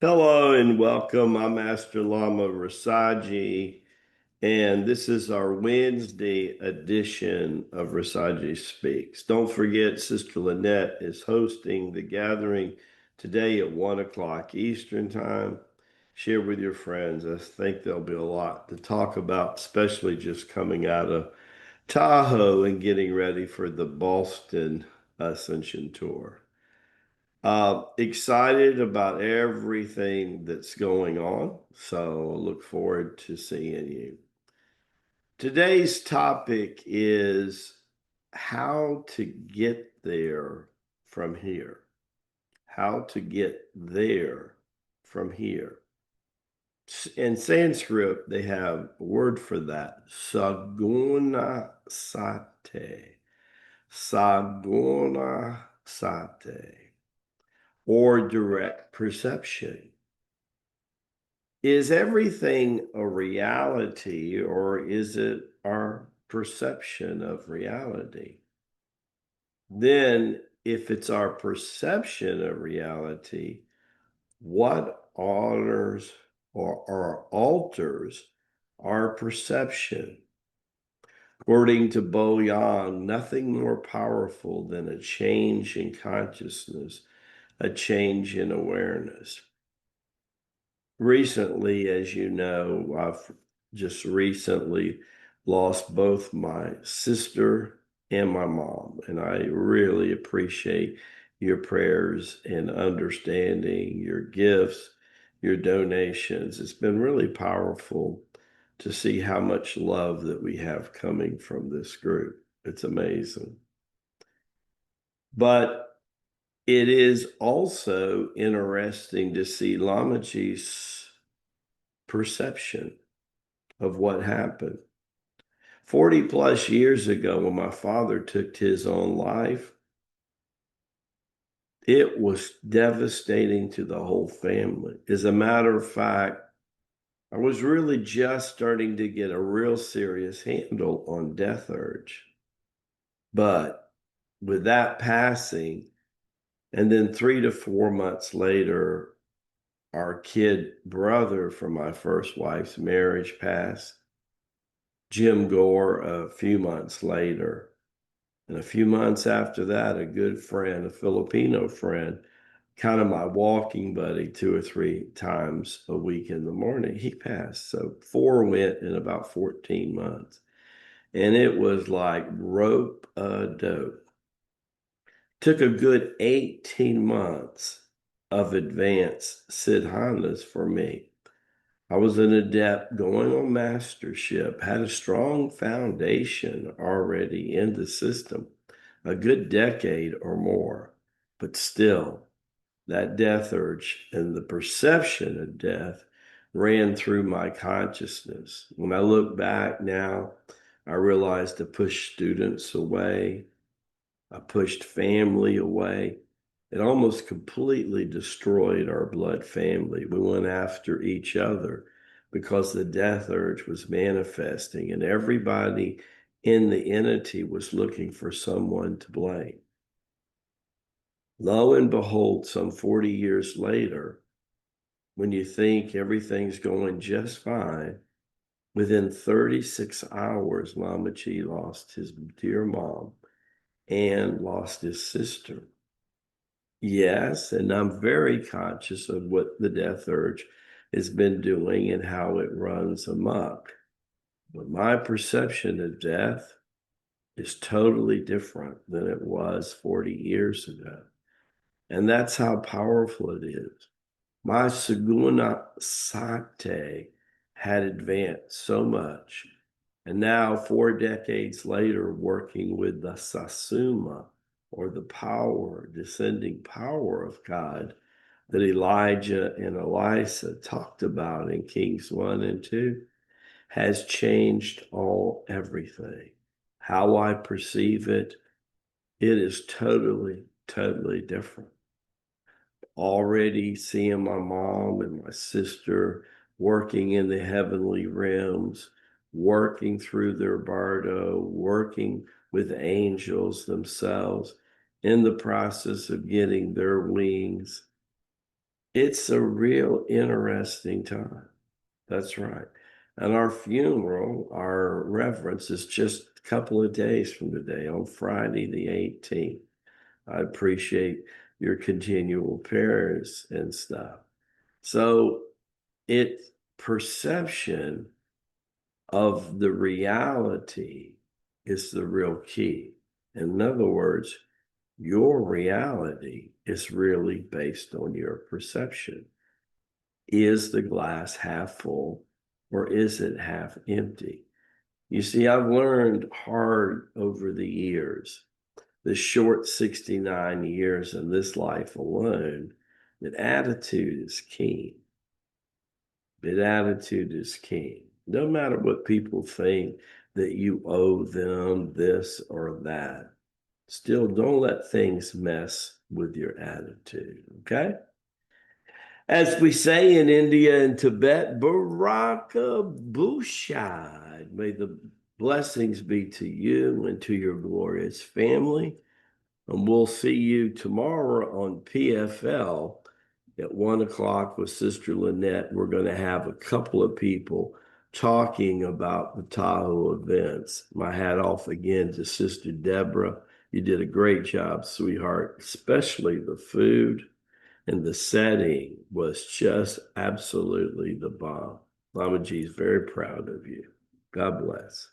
Hello and welcome. I'm Master Lama Rasaji, and this is our Wednesday edition of Rasaji Speaks. Don't forget, Sister Lynette is hosting the gathering today at 1 o'clock Eastern Time. Share with your friends. I think there'll be a lot to talk about, especially just coming out of Tahoe and getting ready for the Boston Ascension Tour. Excited about everything that's going on. So look forward to seeing you. Today's topic is how to get there from here. How to get there from here. In Sanskrit, they have a word for that, Saguna Sati. Saguna Sati. Or direct perception. Is everything a reality, or is it our perception of reality? Then, if it's our perception of reality, what honors or alters our perception? According to Bo Yang, nothing more powerful than a change in consciousness, a change in awareness. Recently, as you know, I've just recently lost both my sister and my mom, and I really appreciate your prayers and understanding, your gifts, your donations. It's been really powerful to see how much love that we have coming from this group. It's amazing. But it is also interesting to see Lamaji's perception of what happened. 40 plus years ago, when my father took his own life, it was devastating to the whole family. As a matter of fact, I was really just starting to get a real serious handle on death urge. But with that passing, and then 3 to 4 months later, our kid brother from my first wife's marriage passed. Jim Gore a few months later. And a few months after that, a good friend, a Filipino friend, kind of my walking buddy 2 or 3 times a week in the morning, he passed. So 4 went in about 14 months. And it was like rope a dope. Took a good 18 months of advanced siddhanas for me. I was an adept going on mastership, had a strong foundation already in the system, a good decade or more, but still, that death urge and the perception of death ran through my consciousness. When I look back now, I realized to push students away, I pushed family away. It almost completely destroyed our blood family. We went after each other because the death urge was manifesting, and everybody in the entity was looking for someone to blame. Lo and behold, some 40 years later, when you think everything's going just fine, within 36 hours, Lamaji lost his dear mom and lost his sister. Yes, and I'm very conscious of what the death urge has been doing and how it runs amok. But my perception of death is totally different than it was 40 years ago. And that's how powerful it is. My Sanguna Sati had advanced so much. And now, 4 decades later, working with the Sasuma, or the power, descending power of God that Elijah and Elisha talked about in Kings 1 and 2, has changed everything. How I perceive it, it is totally, totally different. Already seeing my mom and my sister working in the heavenly realms, working through their bardo, working with angels themselves in the process of getting their wings. It's a real interesting time. That's right. And our funeral, our reverence is just a couple of days from today on Friday, the 18th. I appreciate your continual prayers and stuff. So it's perception of the reality is the real key. In other words, your reality is really based on your perception. Is the glass half full or is it half empty? You see, I've learned hard over the years, the short 69 years in this life alone, that attitude is key. That attitude is king. No matter what people think that you owe them this or that, still don't let things mess with your attitude, okay? As we say in India and Tibet, Baraka Bushad. May the blessings be to you and to your glorious family. And we'll see you tomorrow on PFL at 1 o'clock with Sister Lynette. We're going to have a couple of people talking about the Tahoe events. My hat off again to Sister Deborah. You did a great job, sweetheart, especially the food and the setting was just absolutely the bomb. Lama G is very proud of you. God bless.